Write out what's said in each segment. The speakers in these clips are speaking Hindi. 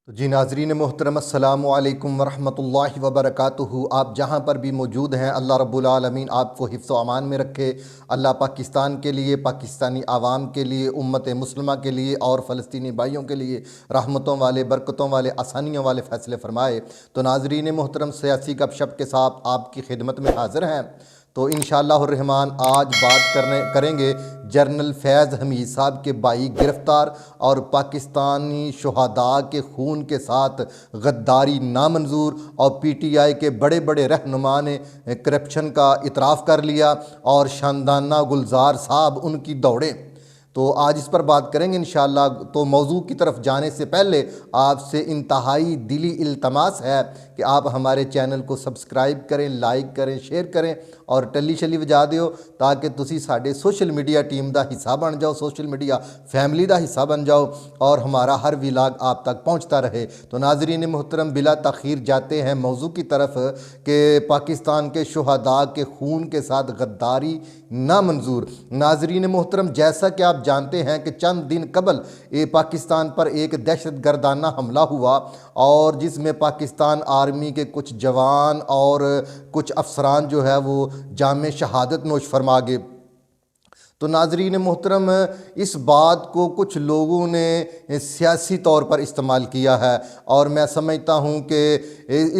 तो जी नाज़रीन मोहतरम अस्सलामु अलैकुम वरहमतुल्लाहि वबरकातुहू। आप जहाँ पर भी मौजूद हैं अल्लाह रब्बुल आलमीन आपको हिफ्ज़ व अमान में रखे। अल्लाह पाकिस्तान के लिए, पाकिस्तानी आवाम के लिए, उम्मत मुस्लिमा के लिए और फ़लस्तीनी भाइयों के लिए रहमतों वाले, बरकतों वाले, आसानियों वाले फ़ैसले फ़रमाए। तो नाज़रीन मोहतरम सियासी गपशप के साथ आपकी खिदमत में हाज़िर हैं। तो इंशाअल्लाहुर्रहमान आज बात करेंगे जनरल फैज़ हमीद साहब के भाई गिरफ़्तार और पाकिस्तानी शुहदा के खून के साथ गद्दारी नामंजूर और PTI के बड़े बड़े रहनुमा ने करप्शन का इतराफ़ कर लिया और शानदाना गुलजार साहब उनकी दौड़े। तो आज इस पर बात करेंगे इंशाअल्लाह। तो मौजू की तरफ जाने से पहले आपसे इंतहाई दिली इल्तमास है कि आप हमारे चैनल को सब्सक्राइब करें, लाइक करें, शेयर करें और टली शली बजा दिओ ताकि तुसी साडे सोशल मीडिया टीम का हिस्सा बन जाओ, सोशल मीडिया फैमिली का हिस्सा बन जाओ और हमारा हर व्लॉग आप तक पहुँचता रहे। तो नाज़रीन मोहतरम बिला तख़ीर जाते हैं मौजू की तरफ कि पाकिस्तान के शुहदा के खून के साथ गद्दारी नामंजूर। नाज़रीन मोहतरम जैसा कि आप जानते हैं कि चंद दिन कबल पाकिस्तान पर एक दहशत गर्दाना हमला हुआ और जिसमें पाकिस्तान आर्मी के कुछ जवान और कुछ अफसरान जो है वो जामे शहादत नोश फरमा गए। तो नाज़रीन मोहतरम इस बात को कुछ लोगों ने सियासी तौर पर इस्तेमाल किया है और मैं समझता हूँ कि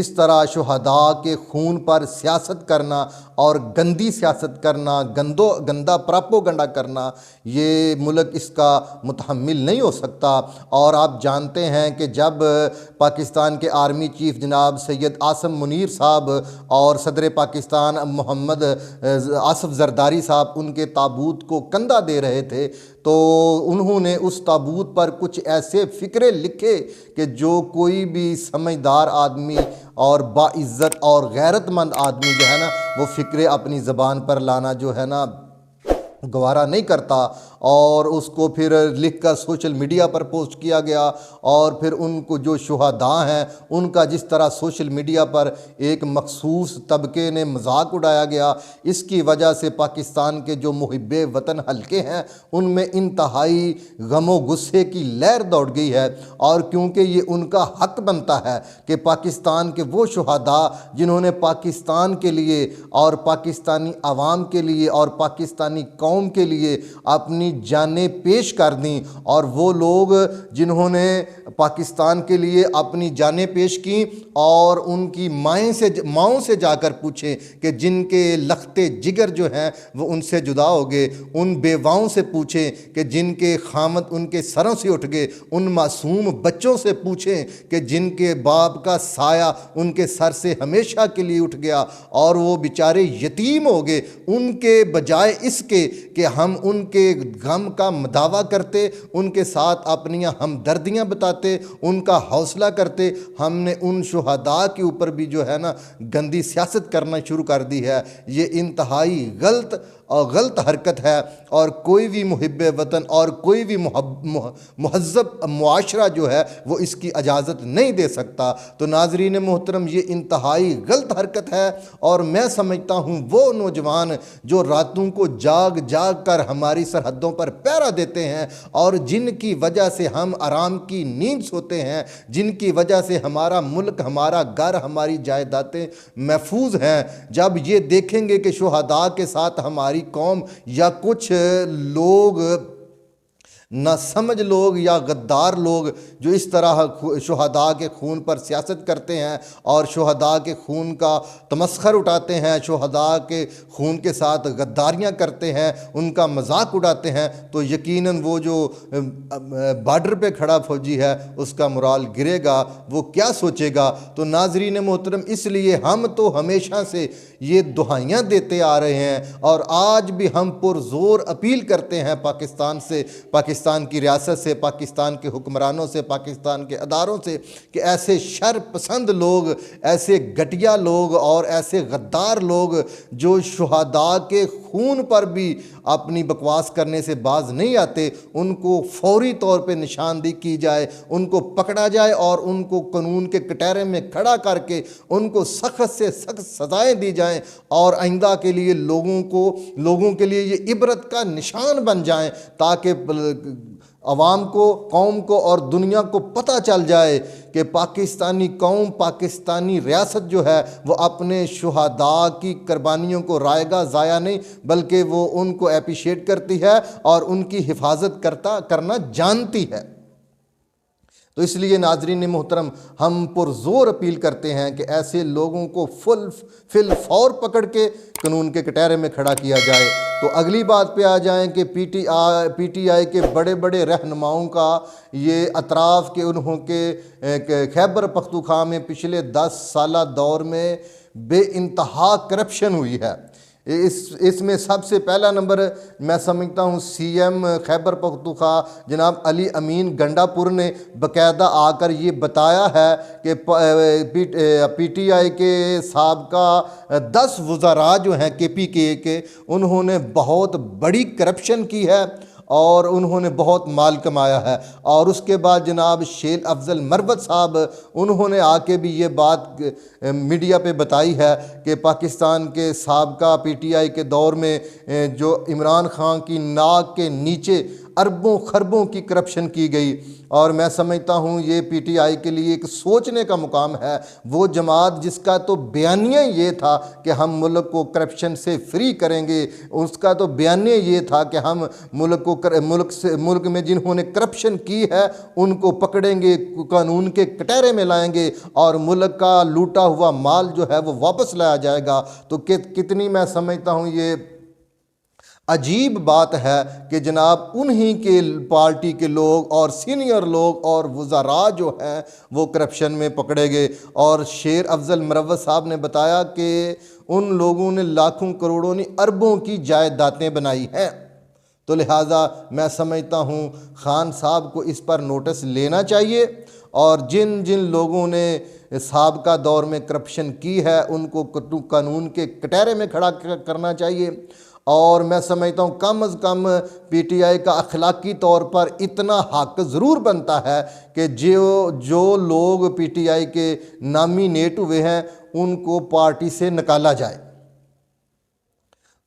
इस तरह शुहदा के खून पर सियासत करना और गंदी सियासत करना, गंदा प्रोपेगेंडा करना, ये मुल्क इसका मुतहम्मिल नहीं हो सकता। और आप जानते हैं कि जब पाकिस्तान के आर्मी चीफ जनाब सैयद आसम मुनीर साहब और सदर पाकिस्तान मोहम्मद आसफ जरदारी साहब उनके ताबूत को कंधा दे रहे थे तो उन्होंने उस ताबूत पर कुछ ऐसे फ़िक्रे लिखे कि जो कोई भी समझदार आदमी और बाइज़्ज़त और गैरतमंद आदमी जो है ना वो फ़िक्रे अपनी ज़बान पर लाना जो है ना गवारा नहीं करता। और उसको फिर लिख कर सोशल मीडिया पर पोस्ट किया गया और फिर उनको जो शुहदा हैं उनका जिस तरह सोशल मीडिया पर एक मखसूस तबके ने मजाक उड़ाया गया, इसकी वजह से पाकिस्तान के जो मुहिब्बे वतन हल्के हैं उनमें इंतहाई गमो गुस्से की लहर दौड़ गई है। और क्योंकि ये उनका हक बनता है कि पाकिस्तान के वो शुहदा जिन्होंने पाकिस्तान के लिए और पाकिस्तानी आवाम के लिए और पाकिस्तानी कौम के लिए अपनी जानें पेश कर दी और वो लोग जिन्होंने पाकिस्तान के लिए अपनी जानें पेश की और उनकी माओं से जाकर पूछें कि जिनके लखते जिगर जो हैं वो उनसे जुदा हो गए, उन बेवाओं से पूछें कि जिनके खामद उनके सरों से उठ गए, उन मासूम बच्चों से पूछें कि जिनके बाप का साया उनके सर से हमेशा के लिए उठ गया और वो बेचारे यतीम हो गए। उनके बजाय इसके कि हम उनके गम का दावा करते, उनके साथ अपनी हमदर्दियाँ बताते, उनका हौसला करते, हमने उन शुहदा के ऊपर भी जो है ना गंदी सियासत करना शुरू कर दी है। ये इंतहाई गलत हरकत है और कोई भी मुहिब्बे वतन और कोई भी महज़्ज़ब मुआशरा जो है वो इसकी इजाज़त नहीं दे सकता। तो नाज़रीन मोहतरम ये इंतहाई गलत हरकत है और मैं समझता हूँ वो नौजवान जो रातों को जाग जाग कर हमारी सरहदों पर पहरा देते हैं और जिनकी वजह से हम आराम की नींद सोते हैं, जिनकी वजह से हमारा मुल्क, हमारा घर, हमारी जायदादें महफूज हैं, जब ये देखेंगे कि शुहदा के साथ हमारी कौम या कुछ लोग ना समझ लोग या गद्दार लोग जो इस तरह शुहदा के खून पर सियासत करते हैं और शुहदा के खून का तमस्खर उठाते हैं, शुहदा के खून के साथ गद्दारियां करते हैं, उनका मजाक उड़ाते हैं, तो यकीनन वो जो बॉर्डर पे खड़ा फौजी है उसका मोराल गिरेगा, वो क्या सोचेगा। तो नाजरीन मोहतरम इसलिए हम तो हमेशा से ये दुहाइयाँ देते आ रहे हैं और आज भी हम पुरजोर अपील करते हैं पाकिस्तान से, पाकिस्तान की रियासत से, पाकिस्तान के हुक्मरानों से, पाकिस्तान के अदारों से कि ऐसे शर पसंद लोग, ऐसे घटिया लोग और ऐसे गद्दार लोग जो शुहदा के खून पर भी अपनी बकवास करने से बाज नहीं आते, उनको फौरी तौर पे निशानदेही की जाए, उनको पकड़ा जाए और उनको कानून के कटहरे में खड़ा करके उनको सख्त से सख्त सज़ाएं दी जाएं और आइंदा के लिए लोगों के लिए ये इबरत का निशान बन जाएं ताकि अवाम को, कौम को और दुनिया को पता चल जाए कि पाकिस्तानी कौम, पाकिस्तानी रियासत जो है वो अपने शुहदा की कुर्बानियों को रायगा ज़ाया नहीं बल्कि वो उनको अप्रिशिएट करती है और उनकी हिफाजत करना जानती है। तो इसलिए नाजरीन मोहतरम, हम पुरजोर अपील करते हैं कि ऐसे लोगों को फिल फौर पकड़ के कानून के कटहरे में खड़ा किया जाए। तो अगली बात पे आ जाएं कि पीटीआई के बड़े बड़े रहनुमाओं का ये अतराफ़ के उन्हों के खैबर पख्तूनख्वा में पिछले 10 साल दौर में बेइंतहा करप्शन हुई है। इसमें सबसे पहला नंबर मैं समझता हूँ सीएम खैबर पख्तूनख्वा जनाब अली अमीन गंडापुर ने बाकायदा आकर ये बताया है कि पीटीआई के साबका 10 वज़रा जो हैं केपीके के, उन्होंने बहुत बड़ी करप्शन की है और उन्होंने बहुत माल कमाया है। और उसके बाद जनाब शेख अफजल मरवत साहब, उन्होंने आके भी ये बात मीडिया पे बताई है कि पाकिस्तान के साबका पीटीआई के दौर में जो इमरान खान की नाक के नीचे अरबों खरबों की करप्शन की गई। और मैं समझता हूँ ये पीटीआई के लिए एक सोचने का मुकाम है। वो जमात जिसका तो बयानिया ये था कि हम मुल्क को करप्शन से फ्री करेंगे, उसका तो बयानिया ये था कि हम मुल्क में जिन्होंने करप्शन की है उनको पकड़ेंगे, कानून के कटहरे में लाएंगे और मुल्क का लूटा हुआ माल जो है वो वापस लाया जाएगा। तो कितनी मैं समझता हूँ ये अजीब बात है कि जनाब उन्हीं के पार्टी के लोग और सीनियर लोग और वज़रा जो हैं वो करप्शन में पकड़े गए। और शेख अफजल मरवत साहब ने बताया कि उन लोगों ने लाखों करोड़ों नहीं अरबों की जायदादें बनाई हैं। तो लिहाजा मैं समझता हूँ खान साहब को इस पर नोटिस लेना चाहिए और जिन जिन लोगों ने साबका दौर में करप्शन की है उनको कानून के कटहरे में खड़ा करना चाहिए। और मैं समझता हूँ कम अज़ कम पीटीआई का अखलाकी तौर पर इतना हक ज़रूर बनता है कि जो लोग पीटीआई के नामिनेट हुए हैं उनको पार्टी से निकाला जाए।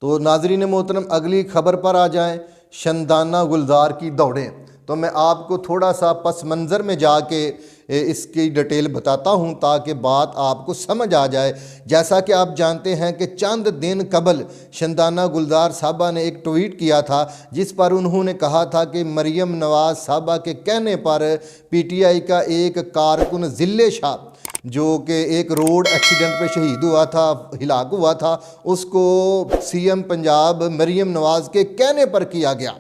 तो नाज़रीन मोहतरम, अगली खबर पर आ जाएं। शंदाना गुलजार की दौड़ें। तो मैं आपको थोड़ा सा पस मंज़र में जाके इसकी डिटेल बताता हूं ताकि बात आपको समझ आ जाए। जैसा कि आप जानते हैं कि चंद दिन कबल शंदाना गुलजार साहबा ने एक ट्वीट किया था जिस पर उन्होंने कहा था कि मरियम नवाज़ साहबा के कहने पर पीटीआई का एक कारकुन ज़िले शाह जो कि एक रोड एक्सीडेंट पे शहीद हुआ था, हिलाक हुआ था, उसको सीएम पंजाब मरियम नवाज़ के कहने पर किया गया।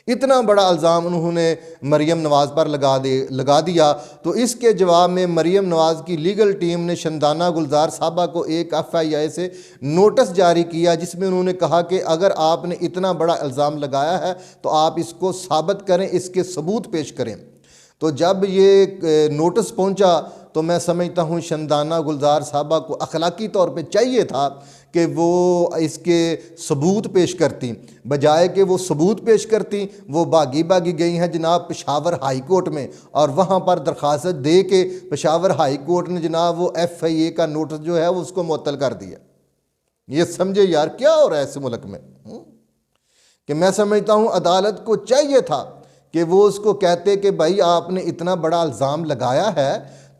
इतना बड़ा इल्ज़ाम उन्होंने मरियम नवाज़ पर लगा दिया। तो इसके जवाब में मरियम नवाज़ की लीगल टीम ने शंदाना गुलजार साहबा को एक FIA से नोटिस जारी किया जिसमें उन्होंने कहा कि अगर आपने इतना बड़ा इल्ज़ाम लगाया है तो आप इसको साबित करें, इसके सबूत पेश करें। तो जब ये नोटिस पहुंचा तो मैं समझता हूँ शंदाना गुलजार साहबा को अखलाकी तौर पे चाहिए था कि वो इसके सबूत पेश करती। बजाय कि वो सबूत पेश करती, वो भागी गई हैं जनाब पेशावर हाई कोर्ट में और वहाँ पर दरख्वास्त दे के पेशावर हाई कोर्ट ने जनाब वो FIA का नोटिस जो है वो उसको मुअत्तल कर दिया। ये समझे यार क्या हो रहा है इस मुल्क में। कि मैं समझता हूँ अदालत को चाहिए था कि वो उसको कहते कि भाई आपने इतना बड़ा इल्ज़ाम लगाया है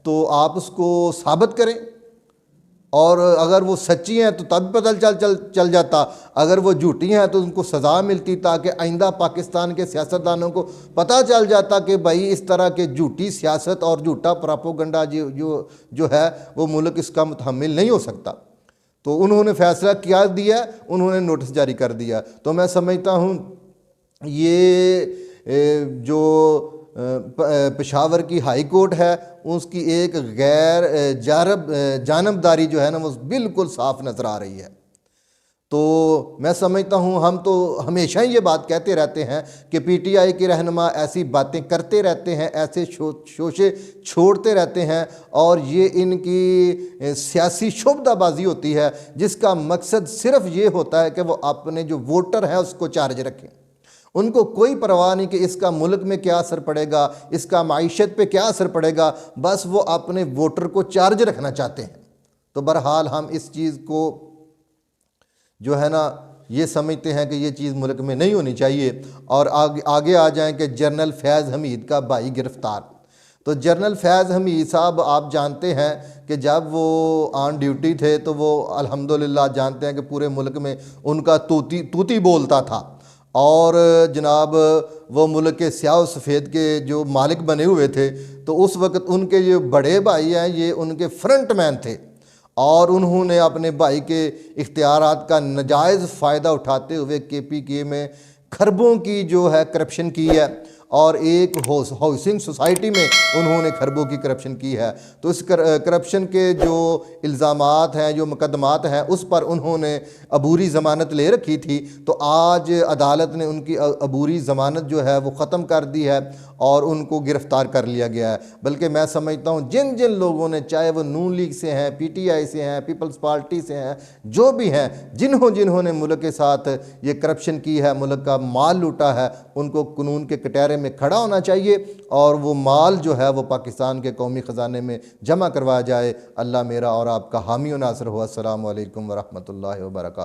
तो आप उसको साबित करें, और अगर वो सच्ची हैं तो तब पता चल जाता, अगर वो झूठी हैं तो उनको सज़ा मिलती ताकि आइंदा पाकिस्तान के सियासतदानों को पता चल जाता कि भाई इस तरह के झूठी सियासत और झूठा प्रोपेगेंडा जो है वो मुल्क इसका मुतहम्मिल नहीं हो सकता। तो उन्होंने फ़ैसला क्या दिया, उन्होंने नोटिस जारी कर दिया। तो मैं समझता हूँ ये जो पेशावर की हाई कोर्ट है उसकी एक गैर जानबदारी जो है ना वो बिल्कुल साफ नज़र आ रही है। तो मैं समझता हूँ हम तो हमेशा ही ये बात कहते रहते हैं कि पीटीआई के रहनुमा ऐसी बातें करते रहते हैं, ऐसे शोशे छोड़ते रहते हैं और ये इनकी सियासी शुबदाबाजी होती है जिसका मकसद सिर्फ ये होता है कि वो अपने जो वोटर हैं उसको चार्ज रखें। उनको कोई परवाह नहीं कि इसका मुल्क में क्या असर पड़ेगा, इसका माइशत पे क्या असर पड़ेगा, बस वो अपने वोटर को चार्ज रखना चाहते हैं। तो बहरहाल हम इस चीज़ को जो है ना ये समझते हैं कि ये चीज़ मुल्क में नहीं होनी चाहिए। और आगे आ जाएं कि जनरल फैज़ हमीद का भाई गिरफ़्तार। तो जनरल फैज़ हमीद साहब आप जानते हैं कि जब वो ऑन ड्यूटी थे तो वो अल्हम्दुलिल्लाह जानते हैं कि पूरे मुल्क में उनका तूती बोलता था। और जनाब वो मुल्क के स्याह और सफ़ेद के जो मालिक बने हुए थे, तो उस वक़्त उनके जो बड़े भाई हैं ये उनके फ्रंट मैन थे। और उन्होंने अपने भाई के इख्तियारात का नाजायज़ फ़ायदा उठाते हुए KPK में खरबों की जो है करप्शन की है, और एक हाउसिंग सोसाइटी में उन्होंने खरबों की करप्शन की है। तो इस करप्शन के जो इल्ज़ामात हैं, जो मुकदमात हैं, उस पर उन्होंने अबूरी ज़मानत ले रखी थी। तो आज अदालत ने उनकी अबूरी ज़मानत जो है वो ख़त्म कर दी है और उनको गिरफ़्तार कर लिया गया है। बल्कि मैं समझता हूँ जिन जिन लोगों ने, चाहे वो नून लीग से हैं, PTI से हैं, पीपल्स पार्टी से हैं, जो भी हैं, जिन्होंने मुल्क के साथ ये करप्शन की है, मुल्क का माल लूटा है, उनको कानून के कटहरे में खड़ा होना चाहिए और वो माल जो है वो पाकिस्तान के कौमी ख़जाने में जमा करवाया जाए। अल्लाह मेरा और आपका हामी व नासिर हो। अस्सलामु अलैकुम व रहमतुल्लाहि व बरकातहू।